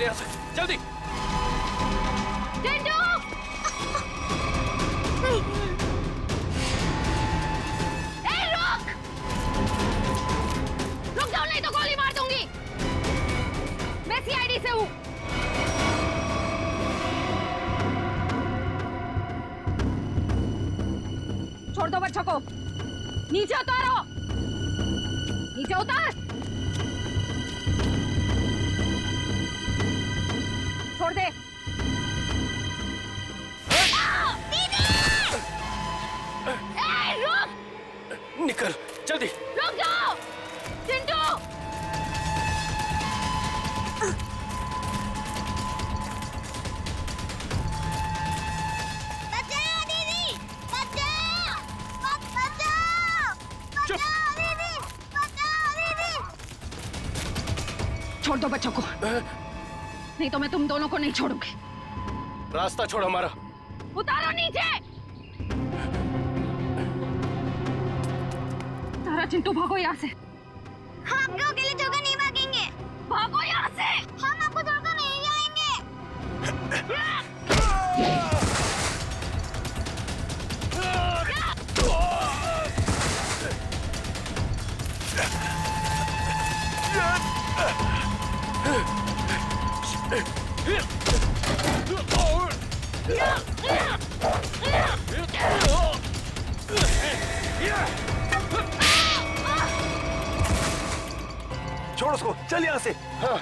निकल यहाँ से जल्दी। टिंटू! ए, रुक! रुक जाओ नहीं तो गोली मार दूंगी। मैं सीआईडी से हूँ। छोड़ दो बच्चों को। नीचे उतारो। नीचे उतार। छोड़ दे। निकल जल्दी। रुक जाओ चिंटू। बचाओ दीदी, बचाओ, चुप। दीदी, बचाओ दीदी। छोड़ दो बच्चों को, नहीं तो मैं तुम दोनों को नहीं छोड़ूंगी। रास्ता छोड़ हमारा। उतारो नीचे। तारा चिंटू भागो यहाँ से। हम आपको अकेले छोड़कर नहीं भागेंगे। भागो यहाँ से। हम आपको छोड़कर नहीं जाएंगे। छोड़ उसको, चल यहाँ से। हाँ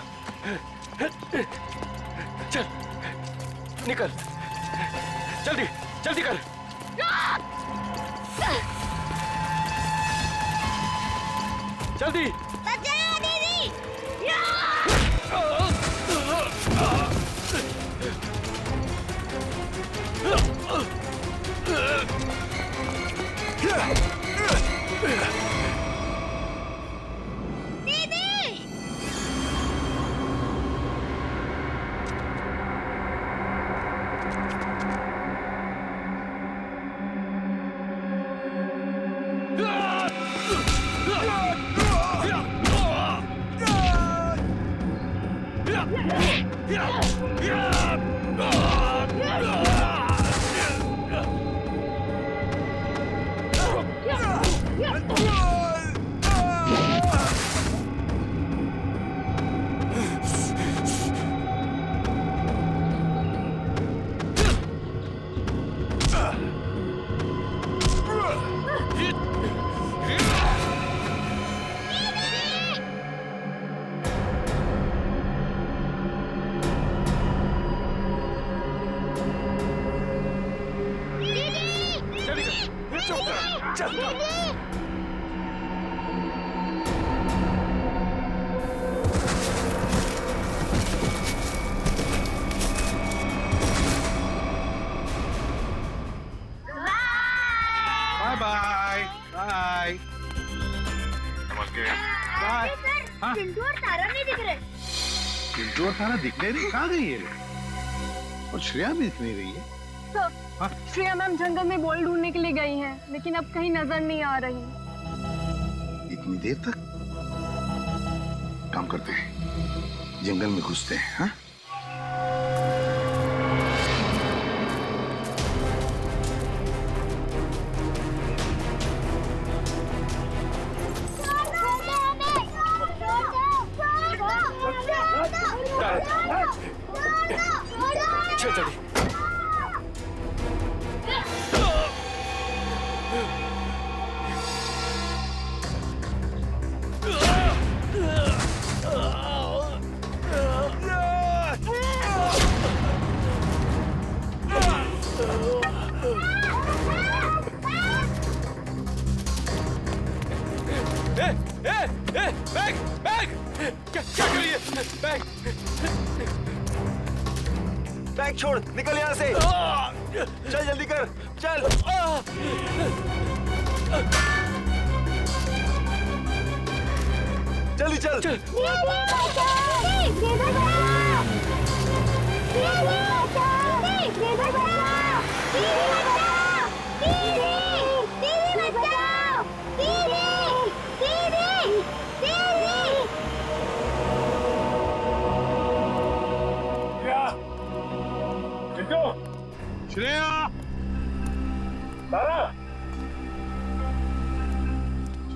चल निकल जल्दी जल्दी कर। जल्दी। बचाओ दीदी। चिंटू और तारा नहीं दिख रहे। चिंटू और तारा दिख नहीं रही, कहाँ गई है? और श्रेया भी दिख नहीं रही है। सर, श्रेया मैम जंगल में बॉल ढूंढने के लिए गई हैं, लेकिन अब कहीं नजर नहीं आ रही। इतनी देर तक? काम करते हैं, जंगल में घुसते हैं। हाँ? चल चल बैग बैग क्या करिए? बैग बैग छोड़, निकल यहाँ से। चल जल्दी कर, चल। जल्दी चल, चल।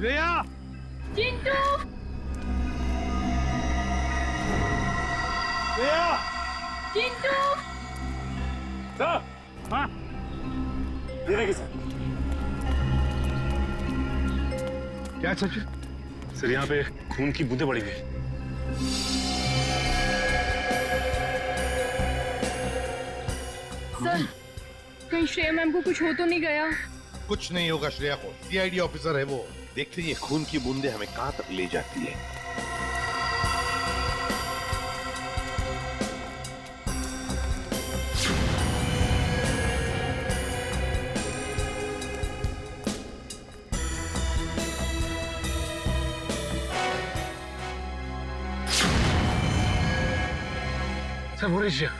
श्रेया चिंटू श्रेया चिंटू सर हाँ देने की सर। क्या सचिन? सर यहाँ पे खून की बूंदें पड़ी हुई। सर कहीं श्रेया मैम को कुछ हो तो नहीं गया? कुछ नहीं होगा श्रेया को, सीआईडी ऑफिसर है वो। देखते ये खून की बूंदें हमें कहां तक ले जाती है। सर वो रही श्रेया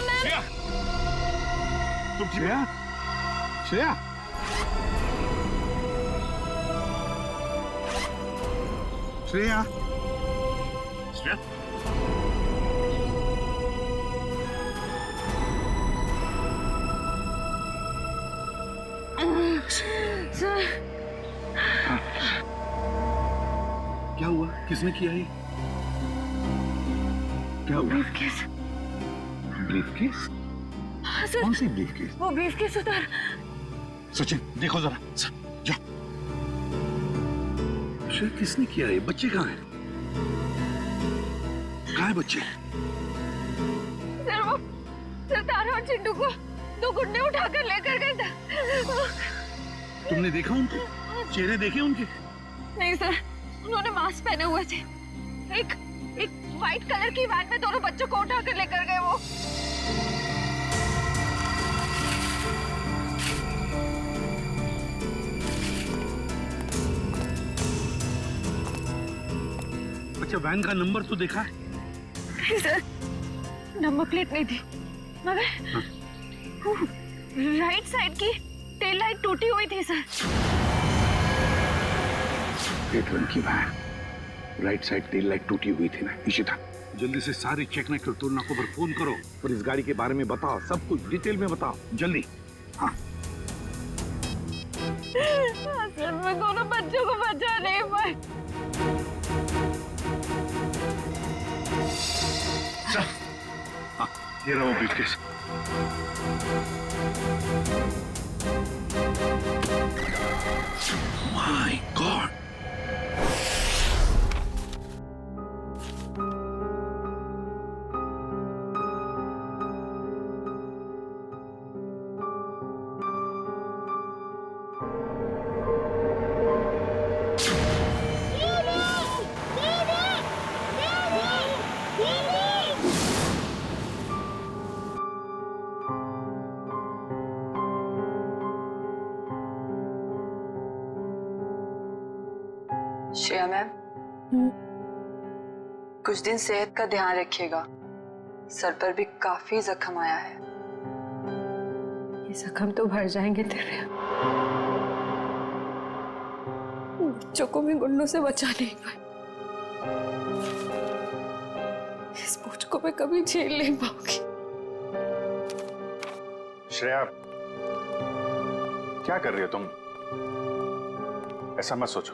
मैम तुम ठीक श्रेया श्रेया श्रेया श्रेया सर क्या हुआ? किसने किया ये? क्या हुआ? ब्रीफकेस। ब्रीफकेस? हाँ सर, कौन सी ब्रीफकेस? वो ब्रीफकेस उधर। सचिन देखो जरा, जाओ। श्रेया किसने किया ये? बच्चे कहाँ हैं? कहाँ है बच्चे? सर वो सर तारा और चिंटू को दो गुंडे उठाकर लेकर गए थे। तुमने देखा उनको? चेहरे देखे उनके? नहीं सर, उन्होंने मास्क पहने हुए थे। एक व्हाइट कलर की वैन में दोनों बच्चों को उठाकर लेकर गए वो। अच्छा वैन का नंबर तो देखा है? नहीं सर, नंबर प्लेट नहीं थी, मगर राइट साइड की टेल लाइट टूटी हुई थी सर। रेड रंग की van, right side tail light टूटी हुई थी ना। इशिता जल्दी से सारे चेक नाइट और तुलना को पर फोन करो और इस गाड़ी के बारे में बताओ, सब कुछ डिटेल में बताओ जल्दी। हाँ सर मैं दोनों बच्चों को बचा नहीं पाई। हाँ ये रहा वो briefcase. My God, Shreya ma'am, कुछ दिन सेहत का ध्यान रखिएगा। सर पर भी काफी जख्म आया है। ये जख्म तो भर जाएंगे तेरे। बच्चों को भी गुंडों से बचा नहीं पाई। इस बोझ को मैं कभी झेल नहीं पाऊंगी। श्रेया क्या कर रही हो तुम? ऐसा मत सोचो,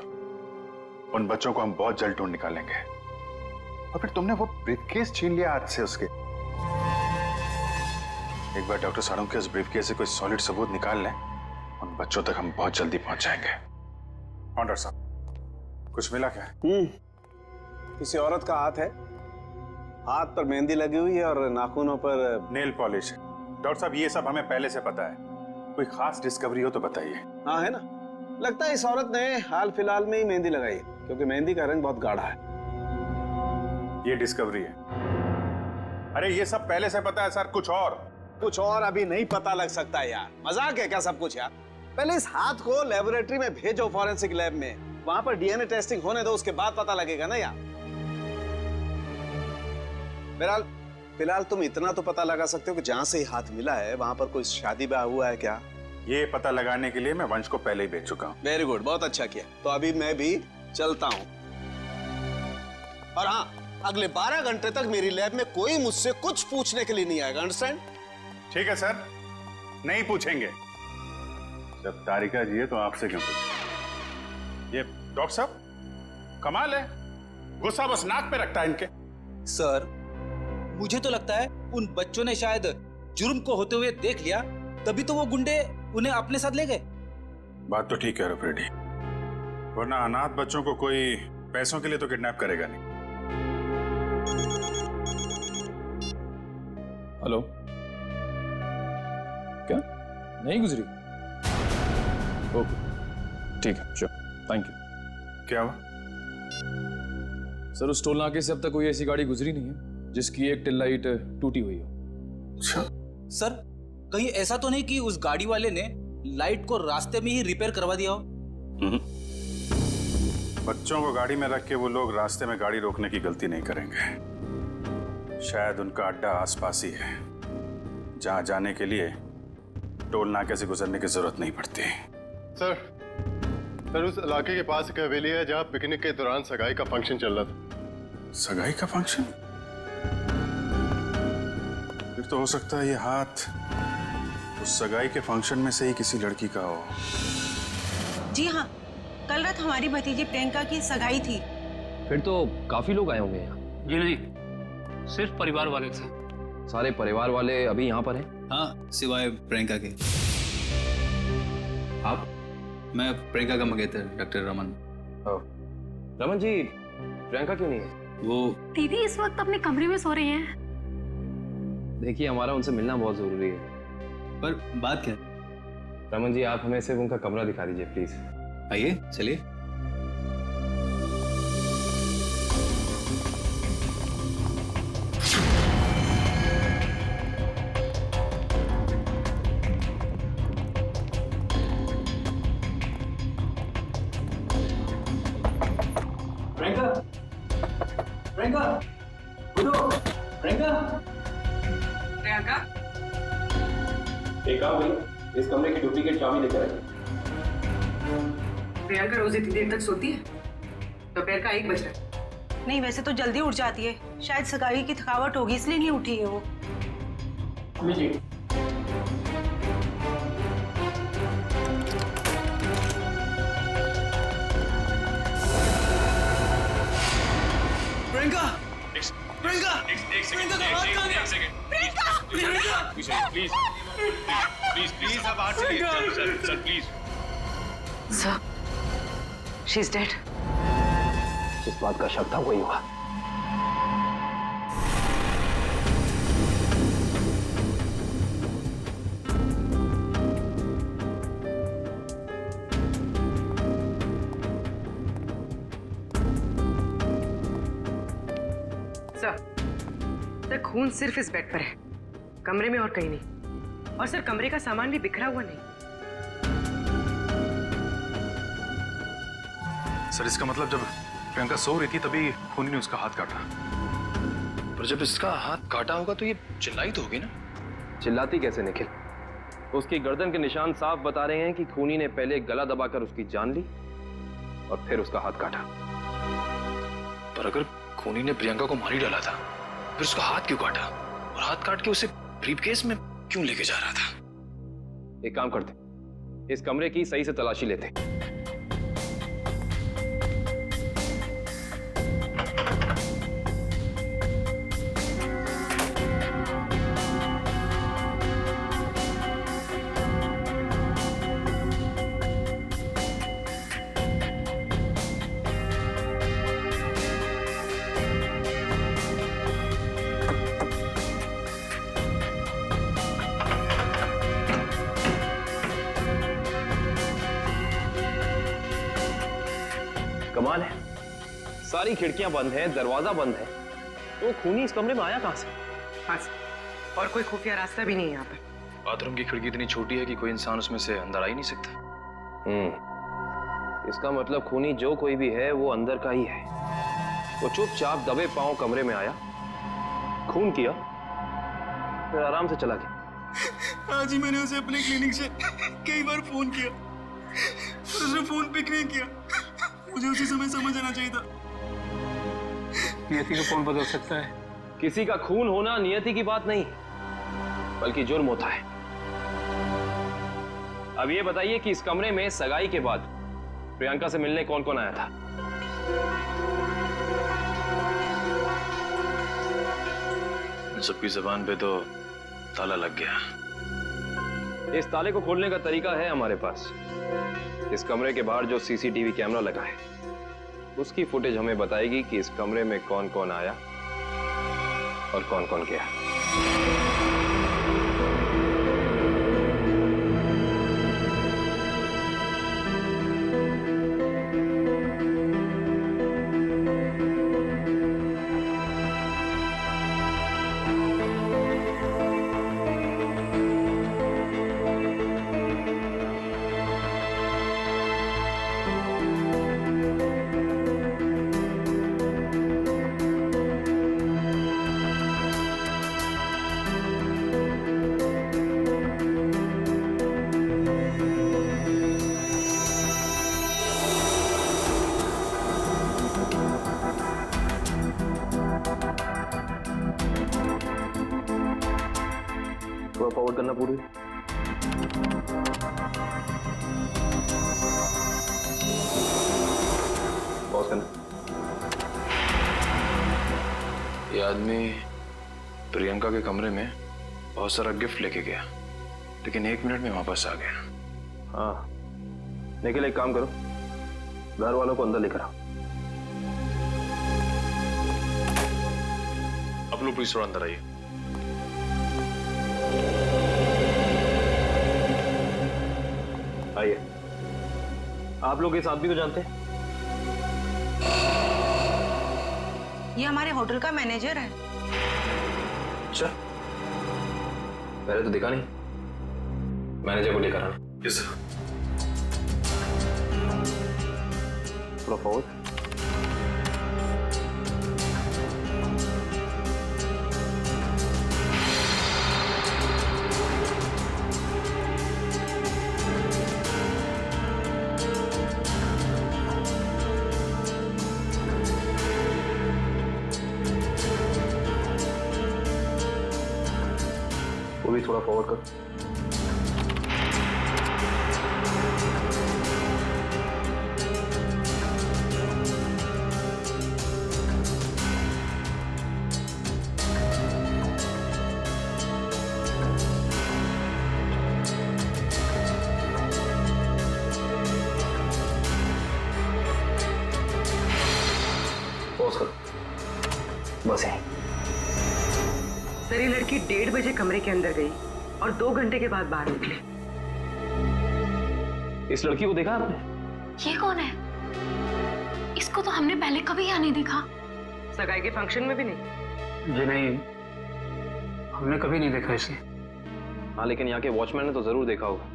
उन बच्चों को हम बहुत जल्द ढूंढ निकालेंगे। और फिर तुमने वो ब्रीफकेस छीन लिया हाथ से उसके। एक बार डॉक्टर सारों के उस ब्रीफकेस से कोई सॉलिड सबूत निकाल लें, उन बच्चों तक हम बहुत जल्दी पहुंच जाएंगे। डॉक्टर साहब कुछ मिला क्या? किसी औरत का हाथ है, हाथ पर मेहंदी लगी हुई है और नाखूनों पर नेल पॉलिश है। डॉक्टर साहब ये सब हमें पहले से पता है, कोई खास डिस्कवरी हो तो बताइए। हाँ है ना, लगता है इस औरत ने हाल फिलहाल में ही मेहंदी लगाई है, क्योंकि मेहंदी का रंग बहुत गाढ़ा है। ये डिस्कवरी है? अरे ये सब पहले से पता है सर, कुछ और अभी नहीं पता लग सकता यार। मजाक है क्या सब कुछ यार? पहले इस हाथ को लेबोरेटरी में भेजो, फॉरेंसिक लैब में, वहां पर डीएनए टेस्टिंग होने दो, उसके बाद पता लगेगा ना यार। बहरहाल फिलहाल तुम इतना तो पता लगा सकते हो कि जहां से हाथ मिला है वहां पर कोई शादी ब्याह हुआ है क्या? ये पता लगाने के लिए मैं वंश को पहले ही भेज चुका हूँ। वेरी गुड, बहुत अच्छा किया। तो अभी मैं भी चलता हूं। और हाँ, अगले 12 घंटे तक मेरी लैब में कोई मुझसे कुछ पूछने के लिए नहीं आएगा, अंडरस्टैंड? ठीक है सर, नहीं पूछेंगे। जब तारिका जी है तो आपसे क्यों पूछें? ये डॉक्टर साहब कमाल है, गुस्सा बस नाक पे रखता है इनके। सर, मुझे तो लगता है उन बच्चों ने शायद जुर्म को होते हुए देख लिया, तभी तो वो गुंडे उन्हें अपने साथ ले गए। बात तो ठीक है रेड्डी, वरना अनाथ बच्चों को कोई पैसों के लिए तो किडनैप करेगा नहीं। हेलो, क्या नहीं गुजरी? ओके ठीक है, श्योर, थैंक यू। क्या हुआ? सर, उस टोल नाके से अब तक कोई ऐसी गाड़ी गुजरी नहीं है जिसकी एक टेल लाइट टूटी हुई हो। अच्छा सर, कहीं ऐसा तो नहीं कि उस गाड़ी वाले ने लाइट को रास्ते में ही रिपेयर करवा दिया हो? बच्चों को गाड़ी में रख के वो लोग रास्ते में गाड़ी रोकने की गलती नहीं करेंगे। शायद उनका अड्डा आसपास ही है, जहां जाने के लिए टोल नाके से गुजरने की जरूरत नहीं पड़ती। सर उस इलाके के पास एक हवेली है जहां पिकनिक के दौरान सगाई का फंक्शन चल रहा था। सगाई का फंक्शन? फिर तो हो सकता है ये हाथ उस सगाई के फंक्शन में से ही किसी लड़की का हो। जी हाँ, कल रात हमारी भतीजी प्रियंका की सगाई थी। फिर तो काफी लोग आए होंगे यहाँ। जी नहीं, सिर्फ परिवार वाले थे। सारे परिवार वाले अभी यहाँ पर हैं? हाँ, सिवाय प्रियंका के। आप? मैं प्रियंका का मंगेतर डॉक्टर रमन। रमन जी, प्रियंका क्यों नहीं है? वो दीदी इस वक्त अपने कमरे में सो रही हैं। देखिए, हमारा उनसे मिलना बहुत जरूरी है। पर बात क्या? रमन जी, आप हमें सिर्फ उनका कमरा दिखा दीजिए प्लीज। आइए, चलिए। प्रियंका, प्रियंका, उठो, प्रियंका। प्रियंका, एक काम करिए, इस कमरे की डुप्लीकेट चाबी लेकर आइए। प्रियंका रोज इतनी देर तक सोती है? दोपहर का 1 बज रहा है। नहीं, वैसे तो जल्दी उठ जाती है, शायद सगाई की थकावट होगी इसलिए नहीं उठी है वो। लीजिए। प्रियंका, प्रियंका, प्रियंका का हाथ कहाँ गया? प्लीज आप बाहर चलिए। Sir please. Sir, she is dead. जिस बात का शक था वही हुआ। सर, खून सिर्फ इस बेड पर है, कमरे में और कहीं नहीं। और सर, कमरे का सामान भी बिखरा हुआ नहीं। सर, इसका मतलब जब प्रियंका सो रही थी तभी खूनी ने उसका हाथ काटा। पर जब इसका हाथ काटा होगा तो ये चिल्लाई तो होगी ना? चिल्लाती कैसे निखिल? उसकी गर्दन के निशान साफ बता रहे हैं कि खूनी ने पहले गला दबाकर उसकी जान ली और फिर उसका हाथ काटा। पर अगर खूनी ने प्रियंका को मार ही डाला था, फिर उसका हाथ क्यों काटा? और हाथ काट के उसे ब्रीफकेस में क्यों लेके जा रहा था? एक काम करते, इस कमरे की सही से तलाशी लेते। कमाल है, सारी खिड़कियां बंद हैं, दरवाजा बंद है, तो खूनी इस कमरे में आया कहां से? और कोई खुफिया रास्ता भी नहीं है यहाँ पर। बाथरूम की खिड़की इतनी छोटी है कि कोई इंसान उसमें से अंदर आ ही नहीं सकता। इसका मतलब खूनी जो कोई भी है वो अंदर का ही है। वो चुपचाप दबे पांव कमरे में आया, खून किया, फिर आराम से चला गया। आज ही मैंने उसे अपने क्लिनिक से कई बार फोन किया, पर उसने फोन पिक नहीं किया। मुझे उसी समय समझ आना चाहिए था। नियति को कौन बदल सकता है? किसी का खून होना नियति की बात नहीं, बल्कि जुर्म होता है। अब ये बताइए कि इस कमरे में सगाई के बाद प्रियंका से मिलने कौन कौन आया था? सबकी जबान पे तो ताला लग गया। इस ताले को खोलने का तरीका है हमारे पास। इस कमरे के बाहर जो सीसीटीवी कैमरा लगा है, उसकी फुटेज हमें बताएगी कि इस कमरे में कौन कौन आया और कौन कौन गया। थोड़ा फॉरवर्ड करना पूरी। पॉज करना। ये आदमी प्रियंका के कमरे में बहुत सारा गिफ्ट लेके गया, लेकिन 1 मिनट में वापस आ गया। हाँ, निखिल एक काम करो, घर वालों को अंदर लेकर आओ। अब लोग प्लीज थोड़ा अंदर आइए। आइए। आप लोग इस आदमी को जानते हैं? ये हमारे होटल का मैनेजर है। अच्छा, पहले तो दिखा नहीं। मैनेजर को लेकर आना। Yes sir. थोड़ा फॉरवर्ड। वो भी थोड़ा फॉरवर्ड कर। पॉज कर। बस है। सर, ये लड़की 1:30 बजे कमरे के अंदर गई और 2 घंटे के बाद बाहर निकली। इस लड़की को देखा आपने? ये कौन है? इसको तो हमने पहले कभी यहाँ नहीं देखा। सगाई के फंक्शन में भी नहीं। जी नहीं, हमने कभी नहीं देखा इसे। हाँ, लेकिन यहाँ के वॉचमैन ने तो जरूर देखा होगा।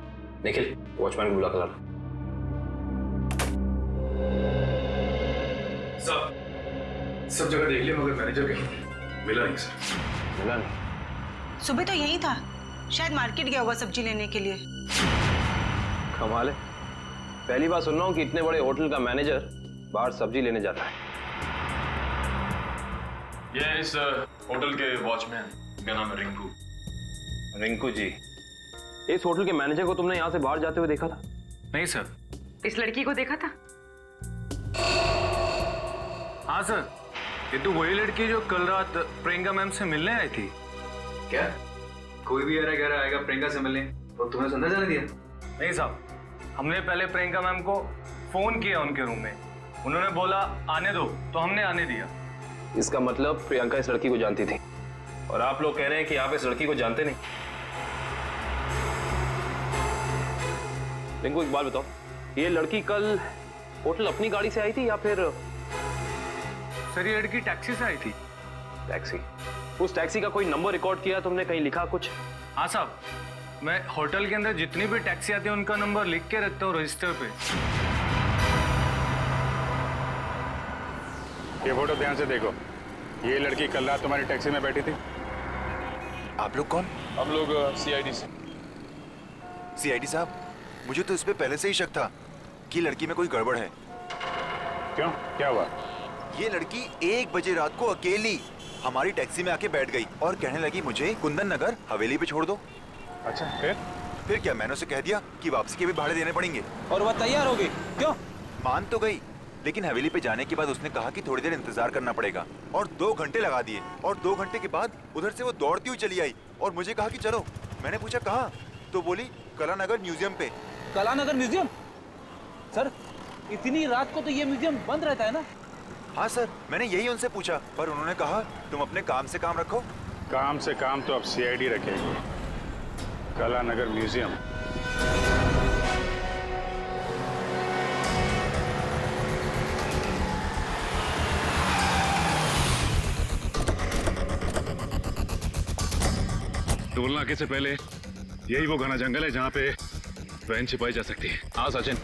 निखिल, वॉचमैन को बुला कर लाना। सब जगह देख लिया मगर मैनेजर कहीं मिला नहीं सर। मिला नहीं? सुबह तो यही था, शायद मार्केट गया होगा सब्जी लेने के लिए। कमाल है, पहली बार सुन रहा हूँ कि इतने बड़े होटल का मैनेजर बाहर सब्जी लेने जाता है। ये इस होटल के वॉचमैन, मेरा नाम है रिंकू। रिंकू जी, इस होटल के मैनेजर को तुमने यहाँ से बाहर जाते हुए देखा था? नहीं सर। इस लड़की को देखा था? हाँ सर, ये तो वही लड़की जो कल रात प्रियंका मैम से मिलने आई थी। क्या कोई भी अरे घर आएगा प्रियंका से मिलने और तुमने अंदर जाने दिया? नहीं साहब, हमने पहले प्रियंका मैम को फोन किया उनके रूम में, उन्होंने बोला आने दो, तो हमने आने दिया। इसका मतलब प्रियंका इस लड़की को जानती थी और आप लोग कह रहे हैं कि आप इस लड़की को जानते नहीं। रिंकू, एक बात बताओ, ये लड़की कल होटल अपनी गाड़ी से आई थी या फिर? सर, ये लड़की टैक्सी से आई थी। टैक्सी? उस टैक्सी का कोई नंबर रिकॉर्ड किया तुमने, कहीं लिखा कुछ? हाँ साहब, मैं होटल के अंदर जितनी भी टैक्सी आती है उनका नंबर लिख के रखता हूँ रजिस्टर पे। ये फोटो ध्यान से देखो। ये लड़की कल रात तुम्हारी टैक्सी में बैठी थी। आप लोग कौन? हम लोग सीआईडी से। सीआईडी साहब, मुझे तो इस पे पहले से ही शक था कि लड़की में कोई गड़बड़ है। क्यों, क्या हुआ? ये लड़की 1 बजे रात को अकेली हमारी टैक्सी में आके बैठ गई और कहने लगी मुझे कुंदन नगर हवेली पे छोड़ दो। अच्छा फिर क्या, मैंने उसे कह दिया कि वापसी के भी भाड़े देने पड़ेंगे। और वह तैयार हो गई? क्यों? मान तो गई, लेकिन हवेली पे जाने के बाद उसने कहा कि थोड़ी देर इंतजार करना पड़ेगा और 2 घंटे लगा दिए। और 2 घंटे के बाद उधर से वो दौड़ती हुई चली आई और मुझे कहा कि चलो। मैंने पूछा कहाँ, तो बोली कलानगर म्यूजियम पे। कलानगर म्यूजियम? सर इतनी रात को तो ये म्यूजियम बंद रहता है ना? हाँ सर, मैंने यही उनसे पूछा, पर उन्होंने कहा तुम अपने काम से काम रखो। काम से काम तो अब सीआईडी रखेगी। कलानगर म्यूजियम टोल नाके से पहले यही वो घना जंगल है जहाँ पे वैन छिपाई जा सकती है। हाँ सचिन,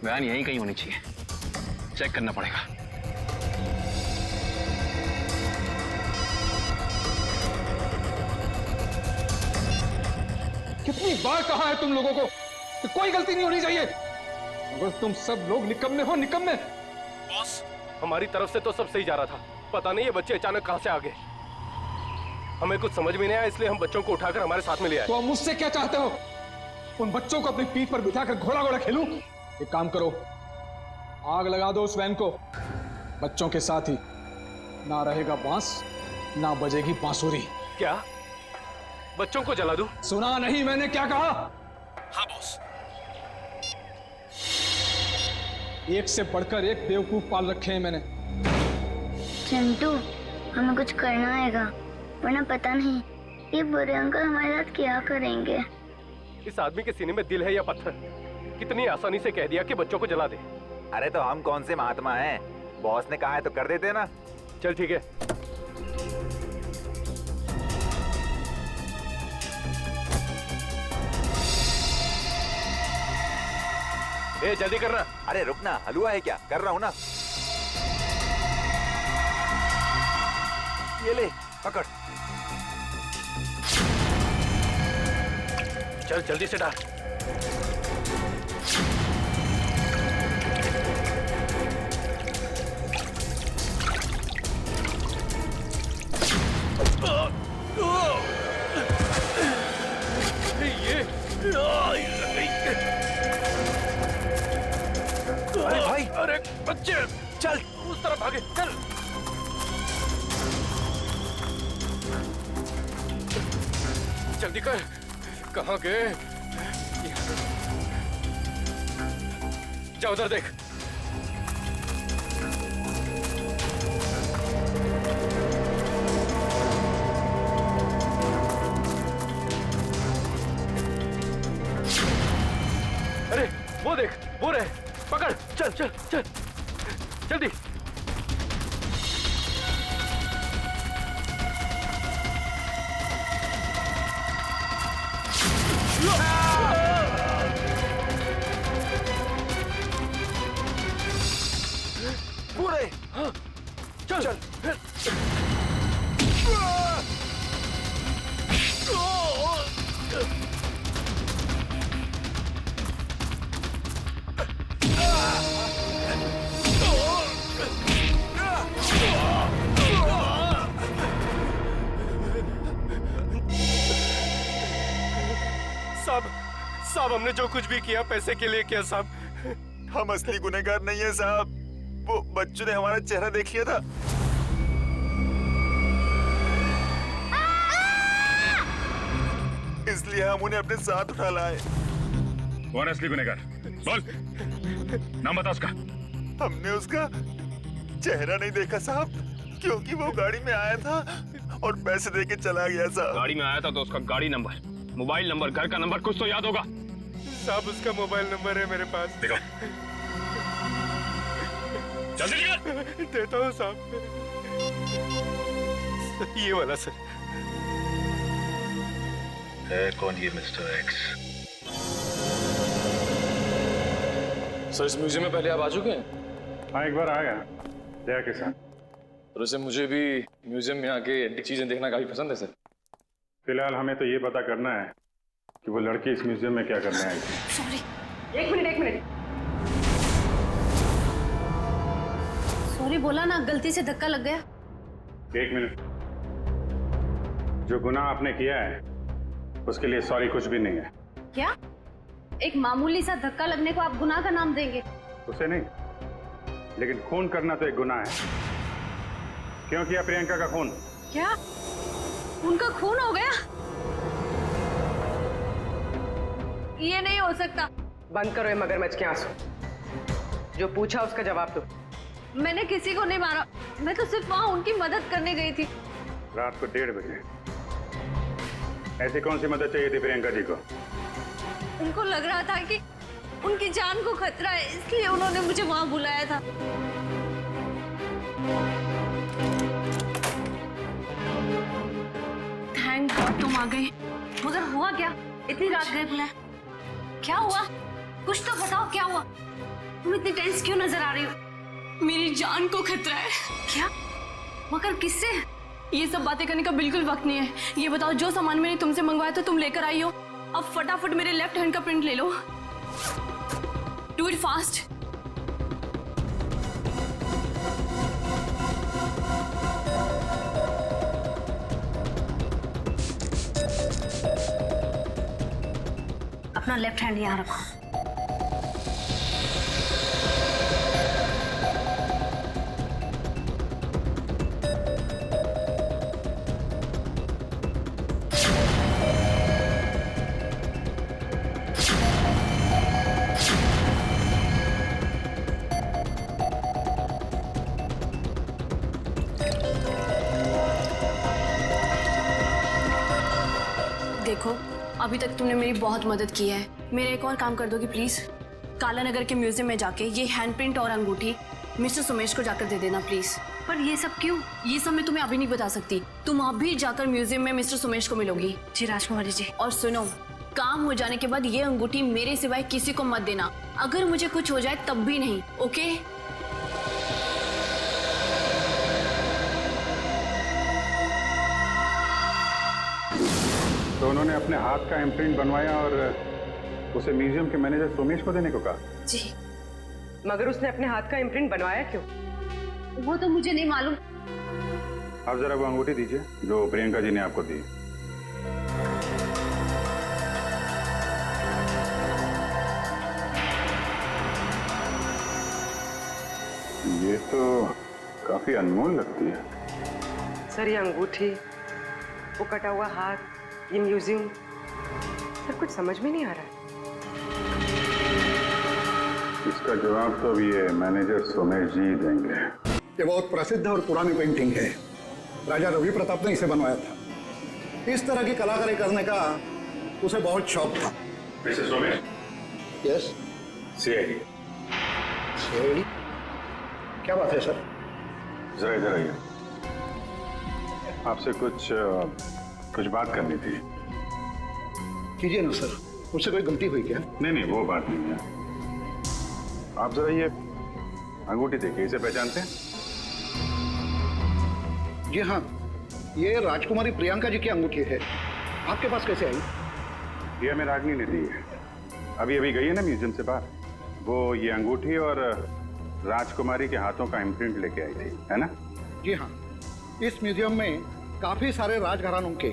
वैन यहीं कहीं होनी चाहिए, चेक करना पड़ेगा। कितनी बार कहा है तुम लोगों को कि कोई गलती नहीं होनी चाहिए, मगर तुम सब लोग निकम्मे हो, निकम्मे। बॉस, हमारी तरफ से तो सब सही जा रहा था, पता नहीं ये बच्चे अचानक कहां से आ गए। हमें कुछ समझ में नहीं आया, इसलिए हम बच्चों को उठाकर हमारे साथ में ले आए। तो हम मुझसे क्या चाहते हो? उन बच्चों को अपनी पीठ पर बिठाकर घोड़ा घोड़ा खेलूं? एक काम करो, आग लगा दो उस वैन को। बच्चों के साथ ही ना रहेगा बांस, ना बजेगी बांसुरी। क्या बच्चों को जला दूं? सुना नहीं मैंने क्या कहा? हाँ बॉस। एक से बढ़कर एक बेवकूफ पाल रखे हैं मैंने। चिंटू, हमें कुछ करना आएगा, वरना पता नहीं ये बुरे अंकल हमारे साथ क्या करेंगे। इस आदमी के सीने में दिल है या पत्थर? कितनी आसानी से कह दिया कि बच्चों को जला दे। अरे तो हम कौन से महात्मा हैं? बॉस ने कहा है तो कर देते ना। चल ठीक है। ए जल्दी करना। अरे रुकना, हलवा है क्या? कर रहा हूँ ना। ये ले पकड़। चल जल्दी से डाल। अरे भाई, अरे बच्चे चल उस तरफ भागे, चल। जल्दी कर, कहाँ गए? जा उधर देख। अरे वो देख, वो रहे, पकड़, चल चल चल जल्दी। पूरे हाँ, चल चल। साहब हमने जो कुछ भी किया पैसे के लिए किया साहब। हम असली गुनहगार नहीं है साहब, वो बच्चों ने हमारा चेहरा देख लिया था। इसलिए हम उन्हें अपने साथ उठा लाए। कौन असली गुनहगार? बोल, नाम बता उसका। हमने उसका चेहरा नहीं देखा साहब, क्योंकि वो गाड़ी में आया था और पैसे देके चला गया साहब। गाड़ी में आया था तो उसका गाड़ी नंबर, मोबाइल नंबर, घर का नंबर कुछ तो याद होगा। साहब उसका मोबाइल नंबर है मेरे पास। देखो, जल्दी कर। देता हूँ साहब, ये वाला सर। है कौन ये मिस्टर एक्स? सर इस म्यूजियम में पहले आप आ चुके हैं? हाँ एक बार आया दया के साथ। तो वैसे मुझे भी म्यूजियम में आके एंटीक चीजें देखना काफी पसंद है सर। फिलहाल हमें तो ये पता करना है कि वो लड़की इस म्यूजियम में क्या करने आई थी। सॉरी, एक मिनट। सॉरी बोला ना, गलती से धक्का लग गया। एक मिनट, जो गुनाह आपने किया है उसके लिए सॉरी कुछ भी नहीं है। क्या? एक मामूली सा धक्का लगने को आप गुनाह का नाम देंगे? उसे नहीं, लेकिन खून करना तो एक गुनाह है। क्यों किया प्रियंका का खून? क्या उनका खून हो गया? ये नहीं हो सकता। बंद करो ये मगरमच्छ के आंसू। जो पूछा उसका जवाब दो। मैंने किसी को नहीं मारा, मैं तो सिर्फ वहां उनकी मदद करने गई थी। रात को 1:30 बजे ऐसी कौन सी मदद चाहिए थी प्रियंका जी को? उनको लग रहा था कि उनकी जान को खतरा है, इसलिए उन्होंने मुझे वहां बुलाया था। थैंक गॉड तुम आ गई। मगर हुआ क्या? इतनी रात गए बुलाए, क्या हुआ? कुछ तो बताओ, क्या हुआ? तुम इतनी टेंस क्यों नजर आ रही हो? मेरी जान को खतरा है। क्या? मगर किससे? ये सब बातें करने का बिल्कुल वक्त नहीं है। ये बताओ, जो सामान मैंने तुमसे मंगवाया था तुम लेकर आई हो, अब फटाफट मेरे लेफ्ट हैंड का प्रिंट ले लो। Do it fast. अपना लेफ्ट हैंड यहाँ रखो। देखो, अभी तक तुमने मेरी बहुत मदद की है। मेरा एक और काम कर दोगी प्लीज? काला नगर के म्यूजियम में जाके ये हैंड प्रिंट और अंगूठी मिस्टर सुमेश को जाकर दे देना प्लीज। पर ये सब क्यों? ये सब मैं तुम्हें अभी नहीं बता सकती। तुम अभी जाकर म्यूजियम में मिस्टर सुमेश को मिलोगी। जी राजकुमारी जी। और सुनो, काम हो जाने के बाद ये अंगूठी मेरे सिवाय किसी को मत देना। अगर मुझे कुछ हो जाए तब भी नहीं, ओके? तो उन्होंने अपने हाथ का इम्प्रिंट बनवाया और उसे म्यूजियम के मैनेजर सोमेश को देने को कहा? जी। मगर उसने अपने हाथ का इम्प्रिंट बनवाया क्यों? वो तो मुझे नहीं मालूम। आप जरा वो अंगूठी दीजिए जो प्रियंका जी ने आपको दी। ये तो काफी अनमोल लगती है। सर, ये अंगूठी, वो कटा हुआ हाथ, ये म्यूजियम, सर कुछ समझ में नहीं आ रहा है। इसका जवाब तो अभी ये मैनेजर सोमेश जी देंगे। ये बहुत प्रसिद्ध और पुरानी पेंटिंग है। राजा रवि प्रताप ने इसे बनवाया था। इस तरह की कलाकारी करने का उसे बहुत शौक था। Mister Somesh. Yes. CID. CID? क्या बात है सर? जरा इधर आइए, आपसे कुछ बात करनी थी। कीजिए ना सर, मुझसे कोई गलती हुई क्या? नहीं, वो बात नहीं है। आप जरा ये अंगूठी देखिए, इसे पहचानते हैं? जी हाँ, ये राजकुमारी प्रियंका जी की अंगूठी है। आपके पास कैसे आई? ये हमें रागनी ने दी है। अभी गई है ना म्यूजियम से बाहर, वो ये अंगूठी और राजकुमारी के हाथों का इम्प्रिंट लेके आई थी, है ना? जी हाँ, इस म्यूजियम में काफी सारे राजघरानों के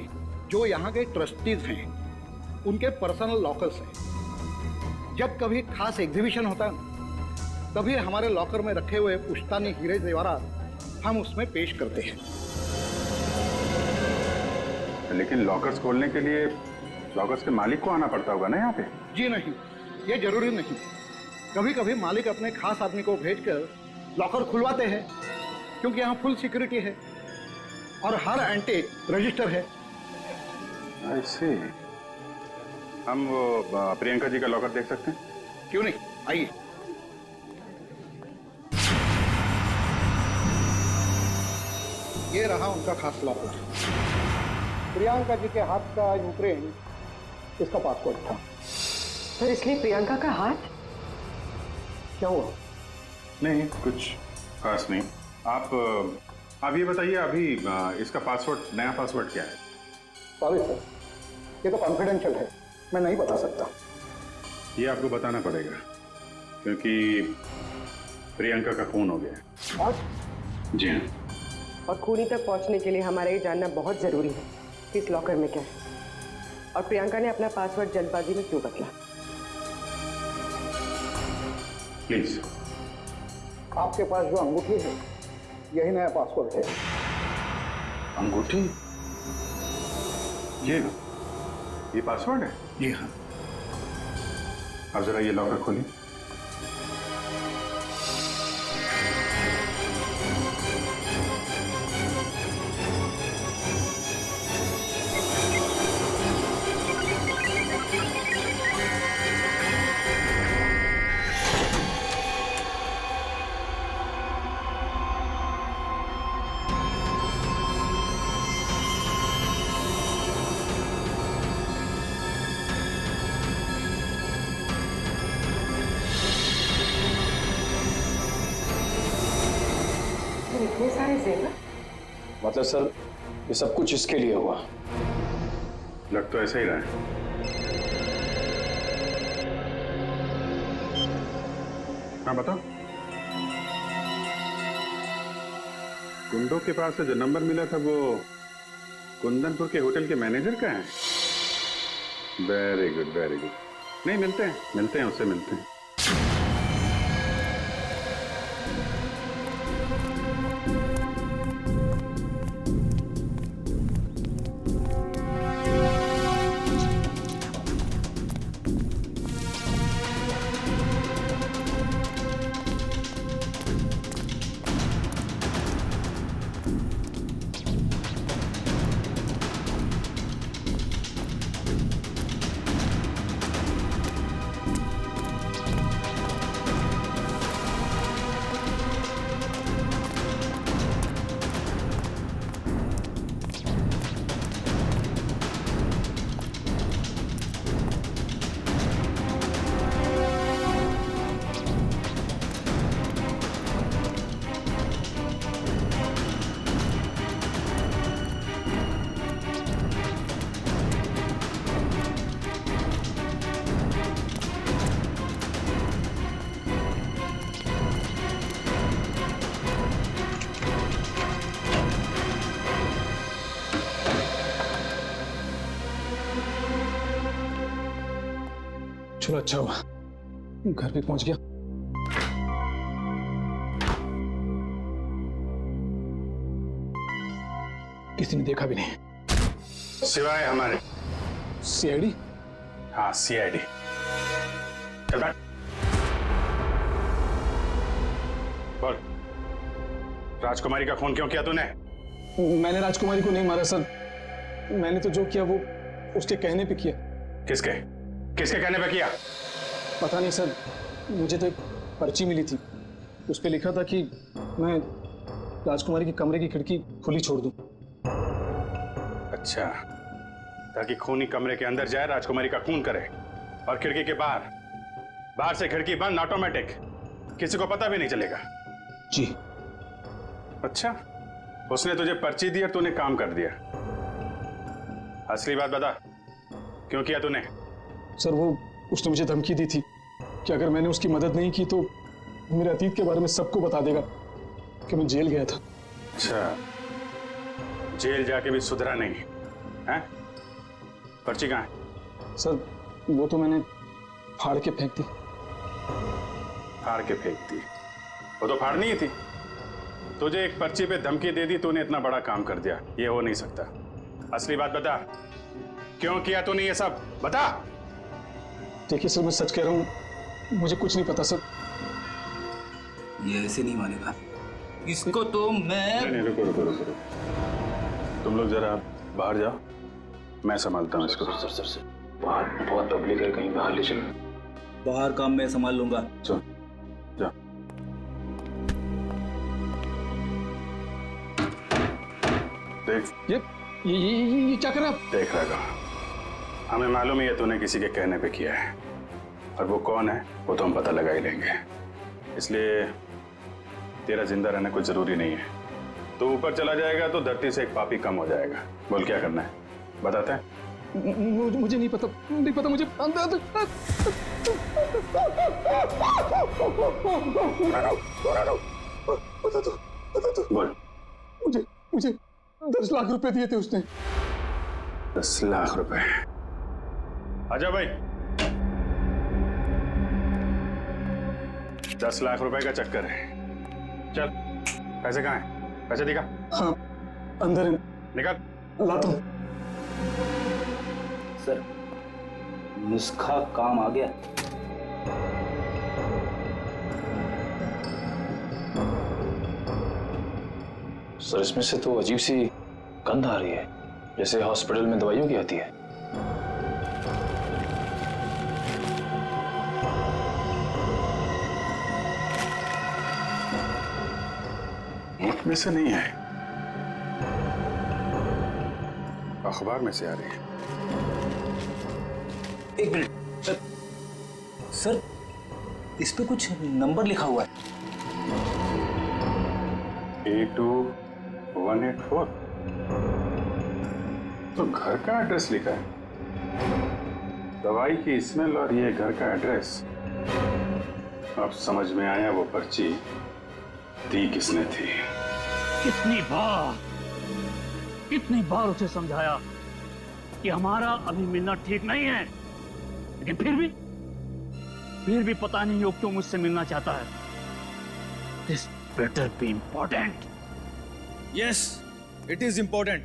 जो यहाँ के ट्रस्टीज हैं, उनके पर्सनल लॉकर्स हैं। जब कभी खास एग्जीबिशन होता है तभी हमारे लॉकर में रखे हुए पुश्तानी हीरे जेवरात हम उसमें पेश करते हैं। लेकिन लॉकर्स खोलने के लिए लॉकर्स के मालिक को आना पड़ता होगा ना यहाँ पे? जी नहीं, ये जरूरी नहीं। कभी कभी मालिक अपने खास आदमी को भेजकर लॉकर खुलवाते हैं, क्योंकि यहाँ फुल सिक्योरिटी है और हर एंटीक रजिस्टर है। I see। हम वो प्रियंका जी का लॉकर देख सकते हैं? क्यों नहीं, आइए। ये रहा उनका खास लॉकर। प्रियंका जी के हाथ का इम्प्रिंट इसका पासपोर्ट था। सर, इसलिए प्रियंका का हाथ? क्या हुआ? नहीं, कुछ खास नहीं। आप ये बताइए, अभी इसका पासवर्ड, नया पासवर्ड क्या है? सॉरी सर, ये तो कॉन्फिडेंशियल है, मैं नहीं बता सकता। ये आपको बताना पड़ेगा क्योंकि प्रियंका का खून हो गया। और जी हाँ। और खूनी तक पहुंचने के लिए हमारा ये जानना बहुत जरूरी है कि इस लॉकर में क्या है और प्रियंका ने अपना पासवर्ड जल्दबाजी में क्यों बदला। प्लीज। आपके पास जो अंगूठी है यही नया पासवर्ड है। अंगूठी? ये पासवर्ड है? जी हाँ। अब जरा ये लॉकर खोलिए। इतने सारे जेवर? मतलब सर ये सब कुछ इसके लिए हुआ। लग तो ऐसा ही रहा है। हाँ बताओ। गुंडों के पास से जो नंबर मिला था वो कुंदनपुर के होटल के मैनेजर का है। Very good very good. नहीं मिलते हैं उससे मिलते हैं। चलो अच्छा हुआ घर भी पहुंच गया। किसी ने देखा भी नहीं सिवाय हमारे सीआईडी। हाँ सीआईडी। चल बैठ। बोल राजकुमारी का खून क्यों किया तूने? मैंने राजकुमारी को नहीं मारा सर। मैंने तो जो किया वो उसके कहने पे किया। किसके कहने पे किया? पता नहीं सर, मुझे तो एक पर्ची मिली थी, उस पे लिखा था कि मैं राजकुमारी के कमरे की खिड़की खुली छोड़ दूं। अच्छा, ताकि खूनी कमरे के अंदर जाए, राजकुमारी का खून करे और खिड़की के बाहर से खिड़की बंद ऑटोमेटिक, किसी को पता भी नहीं चलेगा। जी। अच्छा, उसने तुझे पर्ची दी और तूने काम कर दिया। असली बात बता, क्यों किया तूने? सर वो उसने मुझे धमकी दी थी कि अगर मैंने उसकी मदद नहीं की तो मेरे अतीत के बारे में सबको बता देगा कि मैं जेल गया था। अच्छा, जेल जाके भी सुधरा नहीं है? पर्ची कहाँ है? सर वो तो मैंने फाड़ के फेंक दी। फाड़ के फेंक दी? वो तो फाड़नी ही थी। तुझे एक पर्ची पे धमकी दे दी, तूने इतना बड़ा काम कर दिया। ये हो नहीं सकता। असली बात बता, क्यों किया तूने ये सब? बता। देखिए सर, मैं सच कह रहा हूँ, मुझे कुछ नहीं पता सर। ये ऐसे नहीं मानेगा इसको तो मैं। नहीं, रुको। तुम लोग जरा बाहर जाओ, मैं संभालता हूँ इसको। सर बाहर बहुत पब्लिक है, कहीं बाहर ले चलो। बाहर काम मैं संभाल लूंगा। चल जा। देख ये क्या कर रहा है? देख रहा, हमें मालूम है ये तूने किसी के कहने पे किया है, और वो कौन है वो तो हम पता लगा ही लेंगे। इसलिए तेरा जिंदा रहना कोई जरूरी नहीं है। तो ऊपर चला जाएगा तो धरती से एक पापी कम हो जाएगा। बोल क्या करना है, बताते हैं? मुझे नहीं पता मुझे। बोल। मुझे मुझे 10 लाख रुपए दिए थे उसने। 10 लाख रुपए? आजा भाई। 10 लाख रुपए का चक्कर है। चल, पैसे कहाँ हैं? पैसे दिखा। हाँ, अंदर है। निकाल। लाता हूं। सर, नुस्खा काम आ गया। सर, इसमें से तो अजीब सी गंध आ रही है, जैसे हॉस्पिटल में दवाइयों की आती है। मुख में से नहीं है, अखबार में से आ रही है। एक मिनट सर, सर इस पे कुछ नंबर लिखा हुआ है। 82184। तो घर का एड्रेस लिखा है। दवाई की स्मेल और ये घर का एड्रेस। अब समझ में आया वो पर्ची दी किसने थी। कितनी बार उसे समझाया कि हमारा अभी मिलना ठीक नहीं है, लेकिन फिर भी पता नहीं वो क्यों मुझसे मिलना चाहता है। This better be important. Yes, it is important.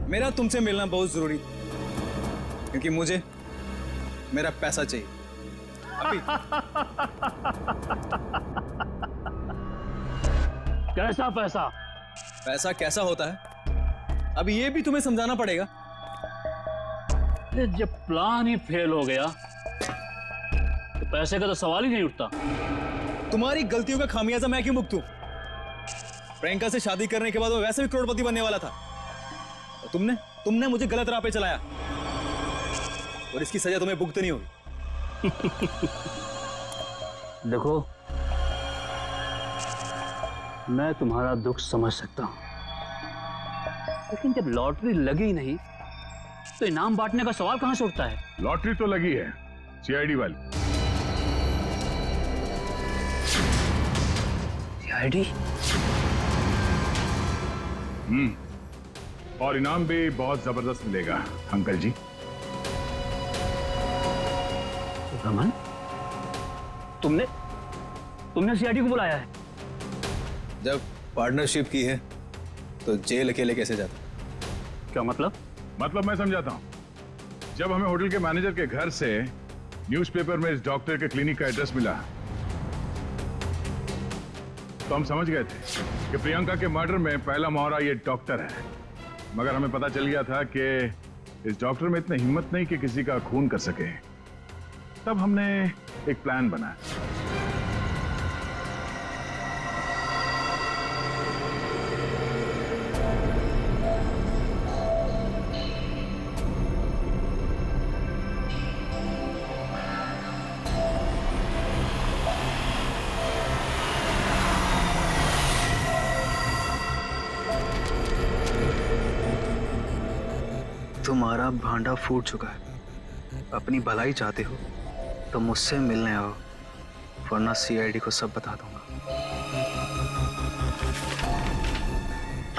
मेरा तुमसे मिलना बहुत जरूरी, क्योंकि मुझे मेरा पैसा चाहिए अभी। कैसा पैसा? पैसा कैसा होता है अभी ये भी तुम्हें समझाना पड़ेगा। जब प्लान ही फेल हो गया तो पैसे का तो सवाल ही नहीं उठता। तुम्हारी गलतियों का खामियाजा मैं क्यों भुगतूं? प्रियंका से शादी करने के बाद मैं वैसे भी करोड़पति बनने वाला था, और तुमने मुझे गलत राह पे चलाया, और इसकी सजा तुम्हें भुगतनी होगी। देखो, मैं तुम्हारा दुख समझ सकता हूं, लेकिन जब लॉटरी लगी नहीं तो इनाम बांटने का सवाल कहां से उठता है? लॉटरी तो लगी है सीआईडी वाली। सीआईडी? और इनाम भी बहुत जबरदस्त मिलेगा अंकल जी। रमन, तुमने सीआईडी को बुलाया है? जब पार्टनरशिप की है तो जेल अकेले कैसे जाता? क्या मतलब? मतलब मैं समझाता हूं। जब हमें होटल के मैनेजर के घर से न्यूज़पेपर में इस डॉक्टर के क्लिनिक का एड्रेस मिला, तो हम समझ गए थे कि प्रियंका के मर्डर में पहला मोहरा ये डॉक्टर है। मगर हमें पता चल गया था कि इस डॉक्टर में इतनी हिम्मत नहीं कि किसी का खून कर सके। तब हमने एक प्लान बनाया। तुम्हारा भांडा फूट चुका है। अपनी भलाई चाहते हो तो मुझसे मिलने आओ, वरना सीआईडी को सब बता दूंगा।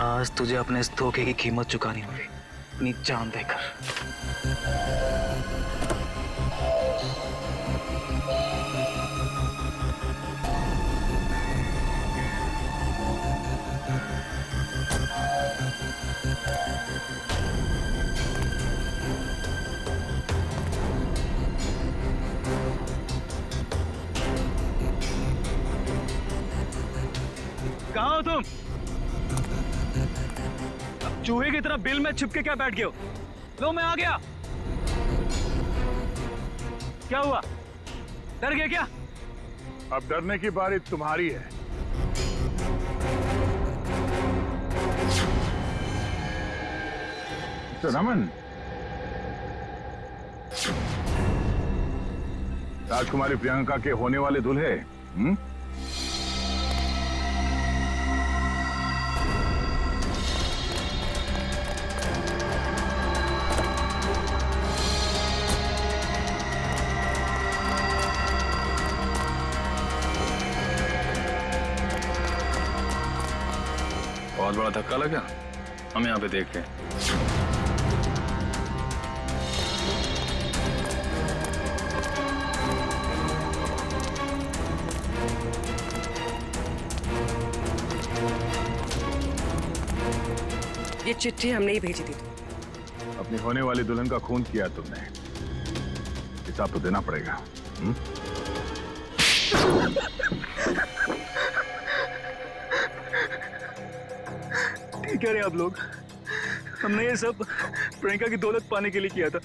आज तुझे अपने इस धोखे की कीमत चुकानी होगी, अपनी जान देकर। कहाँ हो तुम? अब चूहे की तरह बिल में छिपके क्या बैठ गए हो? लो, मैं आ गया। क्या हुआ? डर गए क्या? अब डरने की बारी तुम्हारी है। तो रमन, राजकुमारी प्रियंका के होने वाले दूल्हे, बहुत बड़ा धक्का लगा। हम यहाँ पे देख रहे हैं। ये चिट्ठी हमने ही भेजी थी। अपनी होने वाली दुल्हन का खून किया तुमने, हिसाब तो देना पड़ेगा। ठीक कह रहे हैं आप लोग। हमने ये सब प्रियंका की दौलत पाने के लिए किया था।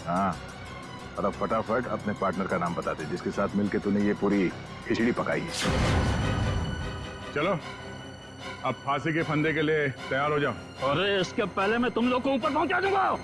हाँ, और अब फटाफट अपने पार्टनर का नाम बता दे जिसके साथ मिलके तूने ये पूरी खिचड़ी पकाई है। चलो अब फांसी के फंदे के लिए तैयार हो जाओ। अरे इसके पहले मैं तुम लोग को ऊपर पहुंचा दूंगा।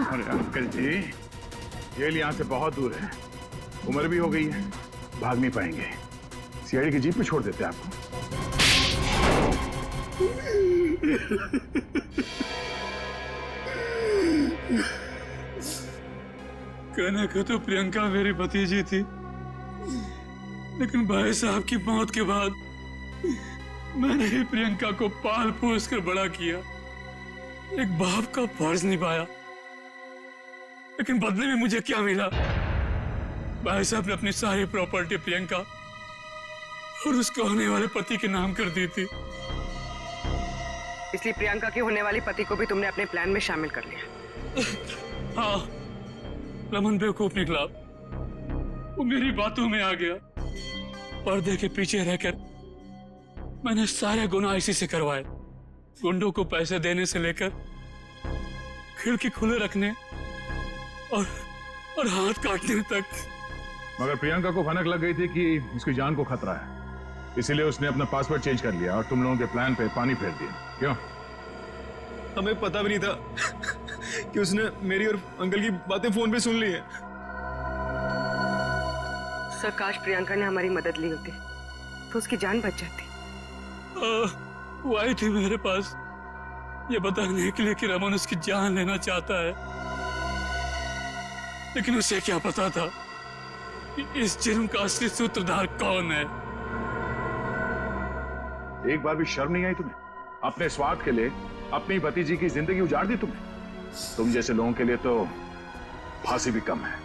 अरे अंकल जी, जेल यहाँ से बहुत दूर है, उम्र भी हो गई है, भाग नहीं पाएंगे। सीआईडी की जीप पे छोड़ देते हैं आपको। कहने को तो प्रियंका मेरी भतीजी थी, लेकिन भाई साहब की मौत के बाद मैंने ही प्रियंका को पाल पोस कर बड़ा किया, एक बाप का फर्ज निभाया। लेकिन बदले में मुझे क्या मिला? भाई साहब ने अपनी सारी प्रॉपर्टी प्रियंका और उसके होने वाले पति के नाम कर दी थी। इसलिए प्रियंका के होने वाले पति को भी तुमने अपने प्लान में शामिल कर लिया। हाँ, रमन बेवकूफ निकला, वो मेरी बातों में आ गया। पर्दे के पीछे रहकर मैंने सारे गुनाह इसी से करवाए, गुंडों को पैसे देने से लेकर खिड़की खुले रखने और हाथ काटने तक। मगर प्रियंका को भनक लग गई थी कि उसकी जान को खतरा है, इसीलिए उसने अपना पासवर्ड चेंज कर लिया और तुम लोगों के प्लान पे पानी फेर दिया। क्यों? हमें पता भी नहीं था कि उसने मेरी और अंकल की बातें फोन पे सुन ली है। सर, काश प्रियंका ने हमारी मदद ली होती तो उसकी जान बच जाती। वो आई थी मेरे पास ये बताने के लिए कि रमन उसकी जान लेना चाहता है, लेकिन उसे क्या पता था कि इस जुर्म का असली सूत्रधार कौन है। एक बार भी शर्म नहीं आई तुम्हें? अपने स्वार्थ के लिए अपनी भतीजी की जिंदगी उजाड़ दी तुमने। तुम जैसे लोगों के लिए तो फांसी भी कम है।